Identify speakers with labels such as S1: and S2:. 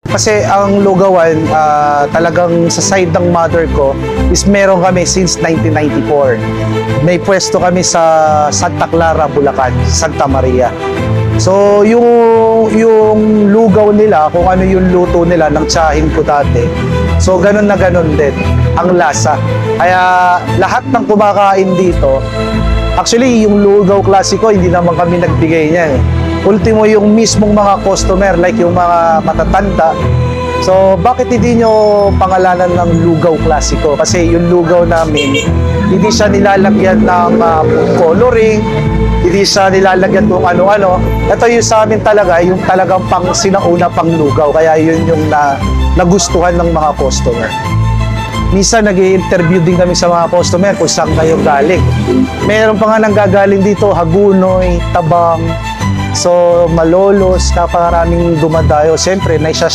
S1: Kasi ang lugawan, talagang sa side ng mother ko is meron kami since 1994. May pwesto kami sa Santa Clara, Bulacan, Santa Maria. So yung lugaw nila, kung ano yung luto nila ng tiyahin ko dati, so ganun na ganun din ang lasa. Kaya lahat ng kumakain dito, actually yung lugaw klasiko hindi naman kami nagbigay niyan eh. Ultimo yung mismong mga customer, like yung mga matatanda. So bakit hindi nyo pangalanan ng lugaw klasiko? Kasi yung lugaw namin, hindi siya nilalagyan ng coloring, hindi siya nilalagyan ng ano-ano. Ito yung sa amin talaga, yung talagang pang sinauna pang lugaw. Kaya yun yung nagustuhan ng mga customer. Minsan nag-i-interview din kami sa mga customer kung saan kayo galing. Meron pa nga nanggagaling dito, Hagunoy, Tabang, so Malolos, napakaraming dumadayo. Siyempre, naisasya